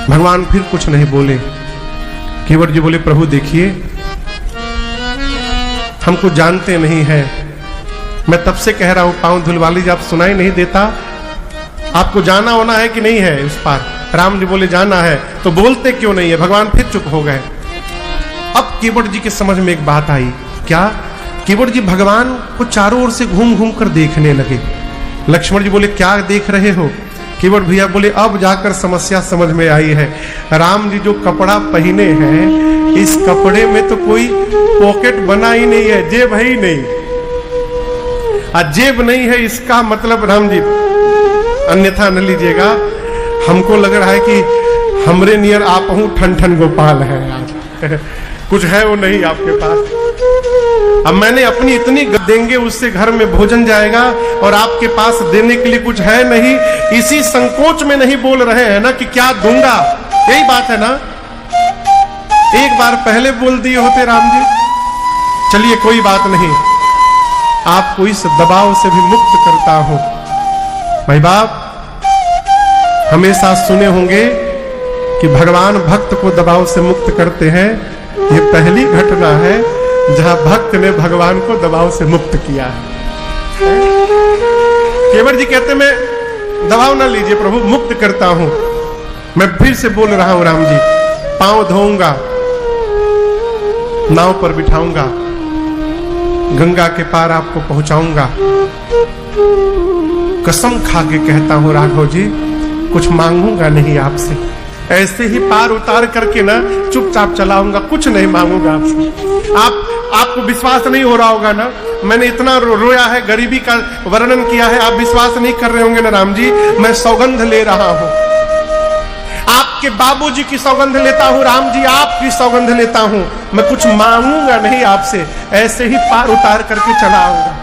भगवान फिर कुछ नहीं बोले। केवट जी बोले प्रभु देखिए, हमको जानते नहीं है, मैं तब से कह रहा हूं पांव धुलवा लीजिए, आप सुनाई नहीं देता, आपको जाना होना है कि नहीं है उस पार? राम जी बोले जाना है, तो बोलते क्यों नहीं है? भगवान फिर चुप हो गए। अब केवट जी के समझ में एक बात आई, क्या? केवट जी भगवान को चारों ओर से घूम घूम कर देखने लगे। लक्ष्मण जी बोले क्या देख रहे हो? केवट भैया बोले अब जाकर समस्या समझ में आई है। राम जी जो कपड़ा पहने हैं, इस कपड़े में तो कोई पॉकेट बना ही नहीं है, जेब है ही नहीं। जेब नहीं है इसका मतलब राम जी अन्यथा न लीजिएगा, हमको लग रहा है कि हमरे नियर आप हूं ठन ठन गोपाल है आज कुछ है वो नहीं आपके पास। अब मैंने अपनी इतनी देंगे उससे घर में भोजन जाएगा और आपके पास देने के लिए कुछ है नहीं, इसी संकोच में नहीं बोल रहे हैं ना कि क्या दूंगा, यही बात है ना। एक बार पहले बोल दिए होते राम जी, चलिए कोई बात नहीं, आपको इस दबाव से भी मुक्त करता हूं। भाई बाप हमेशा सुने होंगे कि भगवान भक्त को दबाव से मुक्त करते हैं, ये पहली घटना है जहां भक्त ने भगवान को दबाव से मुक्त किया है। केवट जी कहते मैं दबाव ना लीजिए प्रभु, मुक्त करता हूं। मैं फिर से बोल रहा हूं राम जी, पांव धोऊंगा, नाव पर बिठाऊंगा, गंगा के पार आपको पहुंचाऊंगा। कसम खा के कहता हूं राघव जी, कुछ मांगूंगा नहीं आपसे, ऐसे ही पार उतार करके ना चुपचाप चलाऊंगा, कुछ नहीं मांगूंगा आपसे। आपको विश्वास नहीं हो रहा होगा ना, मैंने इतना रोया है, गरीबी का वर्णन किया है, आप विश्वास नहीं कर रहे होंगे ना राम जी। मैं सौगंध ले रहा हूं, आपके बाबूजी की सौगंध लेता हूं राम जी, आपकी सौगंध लेता हूं, मैं कुछ मांगूंगा नहीं आपसे, ऐसे ही पार उतार करके चला आऊंगा।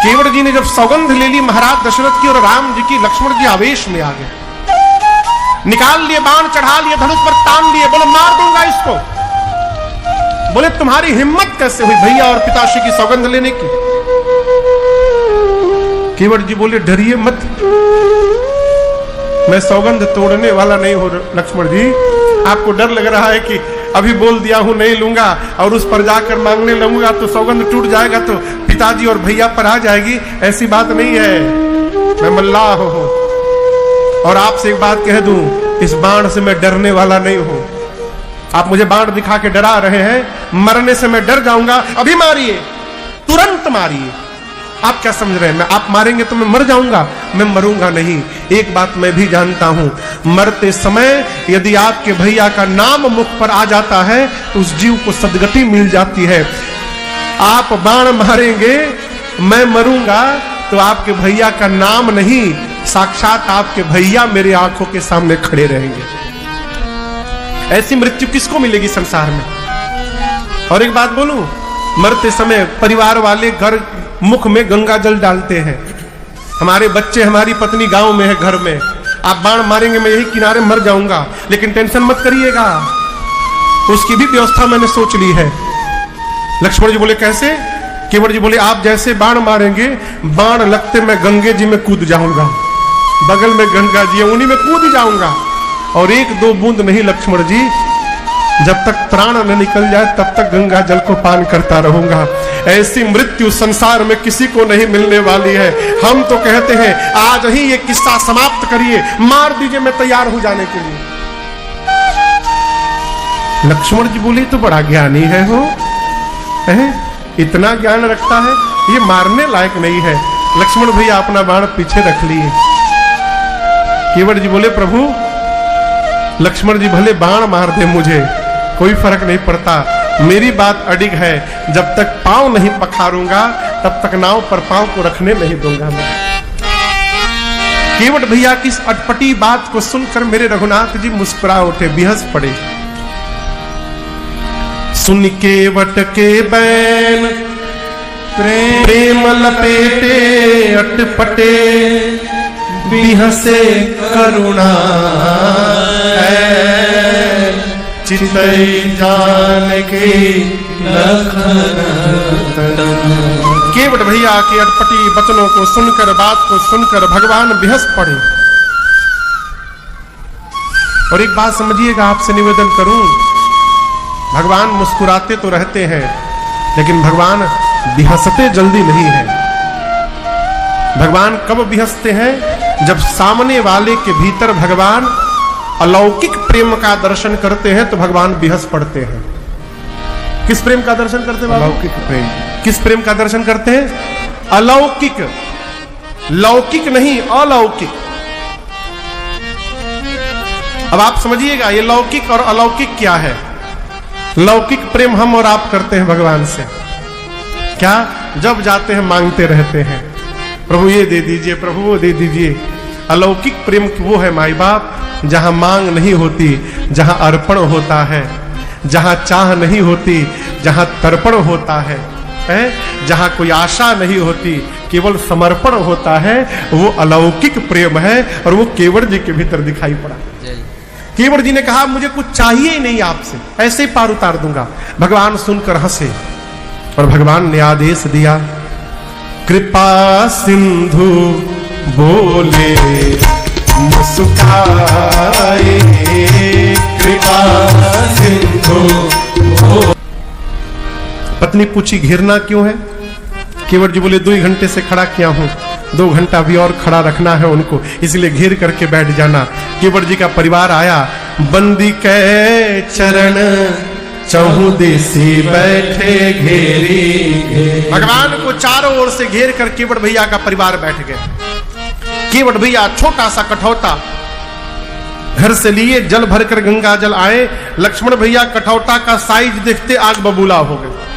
केवट जी ने जब सौगंध ले ली महाराज दशरथ की और राम जी की, लक्ष्मण जी आवेश में आ गए, निकाल लिए बाण, चढ़ा लिए धनुष पर, तान लिए, बोले मार दूंगा इसको। बोले तुम्हारी हिम्मत कैसे हुई भैया और पिताश्री की सौगंध लेने की? केवट जी बोले डरिए मत, मैं सौगंध तोड़ने वाला नहीं हूं लक्ष्मण जी। आपको डर लग रहा है कि अभी बोल दिया हूं नहीं लूंगा और उस पर जाकर मांगने लगूंगा तो सौगंध टूट जाएगा तो पिताजी और भैया पर आ जाएगी, ऐसी बात नहीं है। मैं मल्लाह हूं और आपसे एक बात कह दूं, इस बाण से मैं डरने वाला नहीं हूं। आप मुझे बाण दिखा के डरा रहे हैं, मरने से मैं डर जाऊंगा, अभी मारिए, तुरंत मारिए। आप क्या समझ रहे हैं, मैं आप मारेंगे तो मैं मर जाऊंगा? मैं मरूंगा नहीं। एक बात मैं भी जानता हूं, मरते समय यदि आपके भैया का नाम मुख पर आ जाता है तो उस जीव को सदगति मिल जाती है। आप बाण मारेंगे, मैं मरूंगा, तो आपके भैया का नाम नहीं, साक्षात आपके भैया मेरे आंखों के सामने खड़े रहेंगे। ऐसी मृत्यु किसको मिलेगी संसार में? और एक बात बोलूं, मरते समय परिवार वाले घर मुख में गंगा जल डालते हैं, हमारे बच्चे हमारी पत्नी गांव में है घर में, आप बाण मारेंगे मैं यही किनारे मर जाऊंगा, लेकिन टेंशन मत करिएगा, उसकी भी व्यवस्था मैंने सोच ली है। लक्ष्मण जी बोले कैसे? केवट जी बोले आप जैसे बाण मारेंगे, बाण लगते मैं गंगे जी में कूद जाऊंगा, बगल में गंगा जी है उन्हीं में कूद जाऊंगा, और एक दो बूंद नहीं लक्ष्मण जी, जब तक प्राण न निकल जाए तब तक गंगा जल को पान करता रहूंगा। ऐसी मृत्यु संसार में किसी को नहीं मिलने वाली है। हम तो कहते हैं आज ही ये किस्सा समाप्त करिए, मार दीजिए, मैं तैयार हूं जाने के लिए। लक्ष्मण जी बोले तो बड़ा ज्ञानी है हो, इतना ज्ञान रखता है, ये मारने लायक नहीं है। लक्ष्मण भैया अपना बाण पीछे रख लिए। केवट जी बोले प्रभु, लक्ष्मण जी भले बाण मार दे मुझे, कोई फर्क नहीं पड़ता, मेरी बात अडिग है, जब तक पांव नहीं पखारूंगा तब तक नाव पर पांव को रखने नहीं दूंगा मैं। केवट भैया की इस अटपटी बात को सुनकर मेरे रघुनाथ जी मुस्कुरा उठे, बेहस पड़े। सुन केवट के बैन प्रेम लपेटे अटपटे, बिहसे करुणा चितई जान के लखन। केवट भैया के अटपटी वचनों को सुनकर, बात को सुनकर भगवान बेहस पड़े। और एक बात समझिएगा, आपसे निवेदन करूं, भगवान मुस्कुराते तो रहते हैं, लेकिन भगवान बिहसते जल्दी नहीं है। भगवान कब बिहसते हैं? जब सामने वाले के भीतर भगवान अलौकिक प्रेम का दर्शन करते हैं तो भगवान बिहस पड़ते हैं। किस प्रेम का दर्शन करते हैं? अलौकिक प्रेम। किस प्रेम का दर्शन करते हैं? अलौकिक, लौकिक नहीं, अलौकिक। अब आप समझिएगा ये लौकिक और अलौकिक क्या है। लौकिक प्रेम हम और आप करते हैं भगवान से, क्या? जब जाते हैं मांगते रहते हैं, प्रभु ये दे दीजिए, प्रभु वो दे दीजिए। अलौकिक प्रेम वो है माई बाप, जहां मांग नहीं होती, जहां अर्पण होता है, जहां चाह नहीं होती, जहां तर्पण होता है, जहां कोई आशा नहीं होती, केवल समर्पण होता है, वो अलौकिक प्रेम है। और वो केवट जी के भीतर दिखाई पड़ा। केवट जी ने कहा मुझे कुछ चाहिए ही नहीं आपसे, ऐसे ही पार उतार दूंगा। भगवान सुनकर हंसे और भगवान ने आदेश दिया, कृपा सिंधु बोले मुस्काए, कृपा सिंधु। पत्नी पूछी घेरना क्यों है? केवट जी बोले 2 घंटे से खड़ा किया हूं, 2 घंटा भी और खड़ा रखना है उनको, इसलिए घेर करके बैठ जाना। केवट जी का परिवार आया, बंदी के चरण चहुदेसी बैठे घेरी। भगवान को चारों ओर से घेर कर केवट भैया का परिवार बैठ गए। केवट भैया छोटा सा कठौता घर से लिए, जल भरकर गंगा जल आए। लक्ष्मण भैया कठौता का साइज देखते आग बबूला हो गए।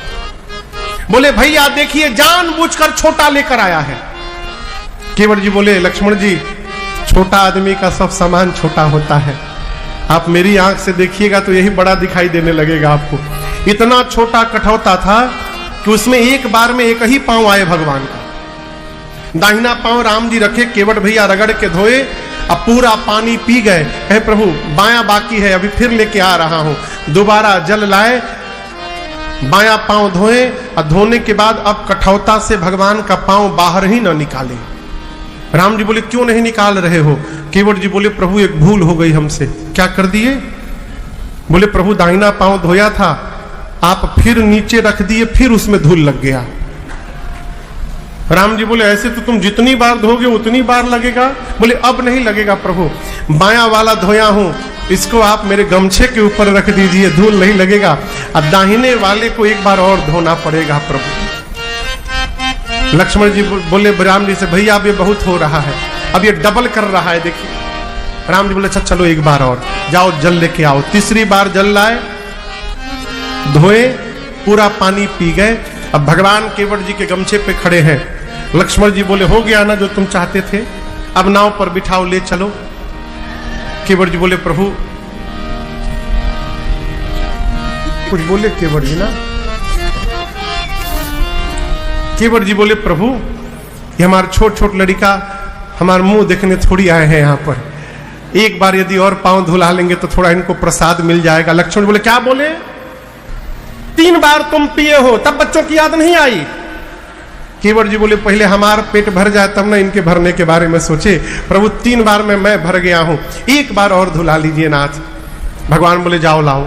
बोले भैया देखिए, जानबूझकर छोटा लेकर आया है। केवट जी बोले लक्ष्मण जी, छोटा आदमी का सब सामान छोटा होता है, आप मेरी आंख से देखिएगा तो यही बड़ा दिखाई देने लगेगा आपको। इतना छोटा कठौता था कि उसमें एक बार में एक ही पांव आए भगवान का। दाहिना पांव राम जी रखे, केवट भैया रगड़ के धोए, अब पूरा पानी पी गए। हे प्रभु बायां बाकी है, अभी फिर लेके आ रहा हूं। दोबारा जल लाए, बायां पांव धोए, और धोने के बाद अब कठौता से भगवान का पांव बाहर ही ना निकाले। राम जी बोले क्यों नहीं निकाल रहे हो? केवट जी बोले प्रभु एक भूल हो गई हमसे। क्या कर दिए? बोले प्रभु दाहिना पांव धोया था, आप फिर नीचे रख दिए, फिर उसमें धूल लग गया। राम जी बोले ऐसे तो तुम जितनी बार धोगे उतनी बार लगेगा। बोले अब नहीं लगेगा प्रभु, बायां वाला धोया हूं, इसको आप मेरे गमछे के ऊपर रख दीजिए, धूल नहीं लगेगा। अब दाहिने वाले को एक बार और धोना पड़ेगा प्रभु। लक्ष्मण जी बोले राम जी से, भैया अब ये बहुत हो रहा है, अब ये डबल कर रहा है देखिए। राम जी बोले अच्छा चलो एक बार और जाओ जल लेके आओ। तीसरी बार जल लाए, धोए, पूरा पानी पी गए। अब भगवान केवट जी के गमछे पे खड़े हैं। लक्ष्मण जी बोले हो गया ना जो तुम चाहते थे, अब नाव पर बिठाओ ले चलो। केवट जी बोले प्रभु, कुछ बोले केवट जी ना, केवट जी बोले प्रभु ये हमारा छोट छोट लड़का हमारा मुंह देखने थोड़ी आए हैं यहाँ पर, एक बार यदि और पांव धुला लेंगे तो थोड़ा इनको प्रसाद मिल जाएगा। लक्ष्मण बोले क्या बोले? 3 बार तुम पिए हो तब बच्चों की याद नहीं आई? केवट जी बोले पहले हमारा पेट भर जाए तब ना इनके भरने के बारे में सोचे। प्रभु 3 बार में मैं भर गया हूं, एक बार और धुला लीजिए नाथ। भगवान बोले जाओ लाओ।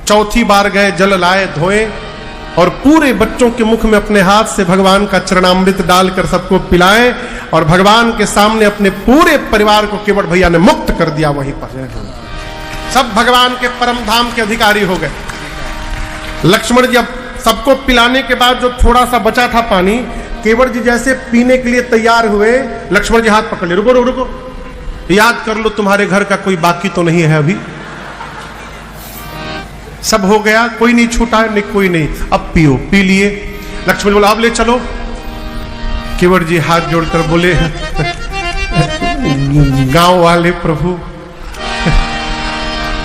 चौथी बार गए, जल लाए, धोए, और पूरे बच्चों के मुख में अपने हाथ से भगवान का चरणामृत डालकर सबको पिलाए, और भगवान के सामने अपने पूरे परिवार को केवट भैया ने मुक्त कर दिया। वहीं पर सब भगवान के परम धाम के अधिकारी हो गए। लक्ष्मण जी अब सबको पिलाने के बाद जो थोड़ा सा बचा था पानी, केवट जी जैसे पीने के लिए तैयार हुए, लक्ष्मण जी हाथ पकड़ ले, रुको रुको रुको, याद कर लो तुम्हारे घर का कोई बाकी तो नहीं है अभी, सब हो गया, कोई नहीं छूटा है, नहीं कोई नहीं, अब पियो। पी लिए। लक्ष्मण बोला अब ले चलो। केवट जी हाथ जोड़कर बोले गांव वाले प्रभु,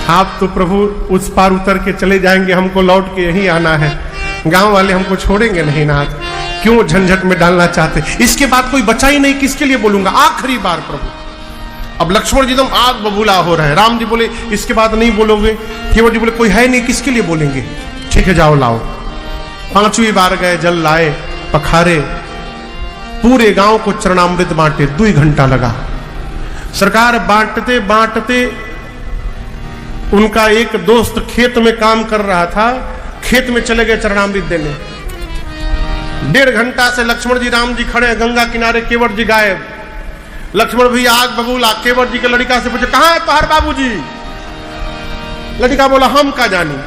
आप तो प्रभु उस पार उतर के चले जाएंगे, हमको लौट के यहीं आना है, गांव वाले हमको छोड़ेंगे नहीं नाथ, क्यों झंझट में डालना चाहते? इसके बाद कोई बचा ही नहीं, किसके लिए बोलूंगा, आखिरी बार प्रभु। अब लक्ष्मण जी एकदम आग बबूला हो रहे हैं। राम जी बोले इसके बाद नहीं बोलोगे? केवट जी बोले कोई है नहीं, किसके लिए बोलेंगे? ठीक है जाओ लाओ। 5वीं बार गए, जल लाए, पखारे, पूरे गांव को चरणामृत बांटे। 2 घंटा लगा। सरकार बांटते बांटते उनका एक दोस्त खेत में काम कर रहा था, खेत में चले गए चरणामृत देने। 1.5 घंटा से लक्ष्मण जी राम जी खड़े गंगा किनारे, केवट जी गायब। लक्ष्मण भी आग बबूला, केवट जी के लड़का से पूछे कहां है तुम्हारे बाबूजी? लड़का बोला हम का जानी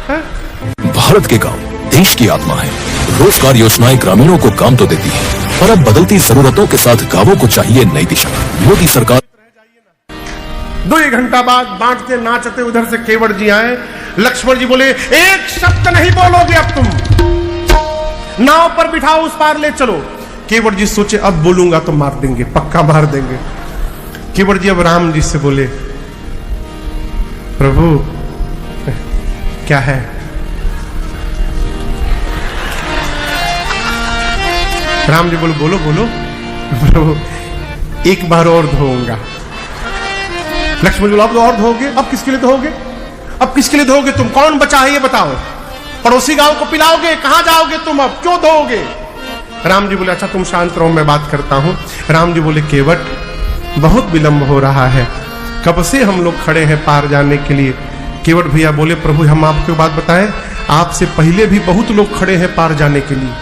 है? भारत के गांव देश की आत्मा है। रोजगार योजनाएं ग्रामीणों को काम तो देती है, पर अब बदलती जरूरतों के साथ गांवों को चाहिए नई दिशा। मोदी सरकार 2 घंटा बाद बांटते नाचते उधर से केवट जी आए। लक्ष्मण जी बोले एक शब्द नहीं बोलोगे अब तुम, नाव पर बिठाओ उस पार ले चलो। केवट जी सोचे अब बोलूंगा तो मार देंगे, पक्का मार देंगे। केवट जी अब राम जी से बोले प्रभु क्या है? राम जी बोलो बोलो बोलो। प्रभु एक बार और धोऊंगा। लक्ष्मण जी बोला अब तो और धोगे? अब किसके लिए धोगे? अब किसके लिए धोगे तुम? कौन बचा है ये बताओ? पड़ोसी गांव को पिलाओगे? कहां जाओगे तुम? अब क्यों धोगे? राम जी बोले अच्छा तुम शांत रहो, मैं बात करता हूं। राम जी बोले केवट बहुत विलंब हो रहा है, कब से हम लोग खड़े हैं पार जाने के लिए। केवट भैया बोले प्रभु हम आपको बात बताएं, आपसे पहले भी बहुत लोग खड़े हैं पार जाने के लिए।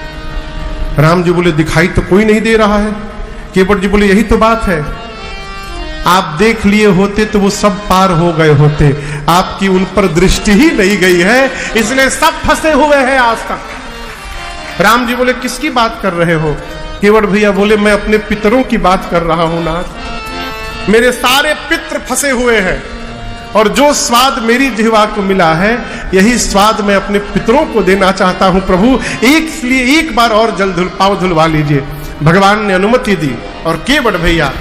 राम जी बोले दिखाई तो कोई नहीं दे रहा है। केवट जी बोले यही तो बात है, आप देख लिए होते तो वो सब पार हो गए होते, आपकी उन पर दृष्टि ही नहीं गई है, इसलिए सब फंसे हुए हैं आज तक। राम जी बोले किसकी बात कर रहे हो? केवट भैया बोले मैं अपने पितरों की बात कर रहा हूं नाथ। मेरे सारे पितर फंसे हुए हैं और जो स्वाद मेरी जिह्वा को मिला है यही स्वाद मैं अपने पितरों को देना चाहता हूं प्रभु, इसलिए एक बार और जल पांव धुलवा लीजिए। भगवान ने अनुमति दी और केवट भैया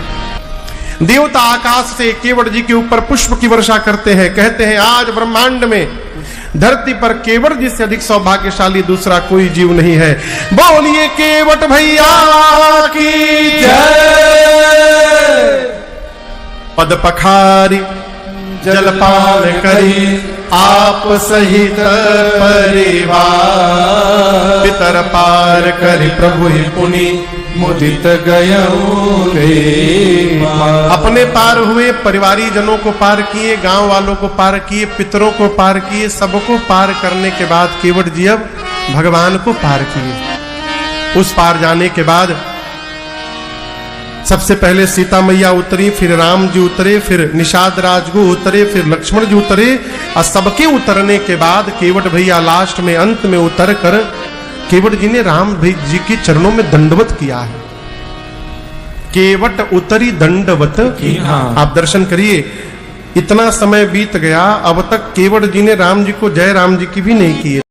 देवता आकाश से केवट जी के ऊपर पुष्प की वर्षा करते हैं, कहते हैं आज ब्रह्मांड में धरती पर केवट जी से अधिक सौभाग्यशाली दूसरा कोई जीव नहीं है। बोलिए केवट भैया की जय। पद पखारी जलपान करी आप सहित परिवार, पितर पार करी प्रभु पुनि मुदित गयऊ रे। अपने पार हुए, परिवारी जनों को पार किए, गांव वालों को पार किए, पितरों को पार किए, सबको पार करने के बाद केवट जी अब भगवान को पार किए। उस पार जाने के बाद सबसे पहले सीता मैया उतरी, फिर राम जी उतरे, फिर निषाद राजगु उतरे, फिर लक्ष्मण जी उतरे और सबके उतरने के बाद केवट भैया लास्ट में अंत में उतर कर केवट जी ने राम जी के चरणों में दंडवत किया है। केवट उतरी दंडवत की। आप दर्शन करिए, इतना समय बीत गया अब तक केवट जी ने राम जी को जय राम जी की भी नहीं की है।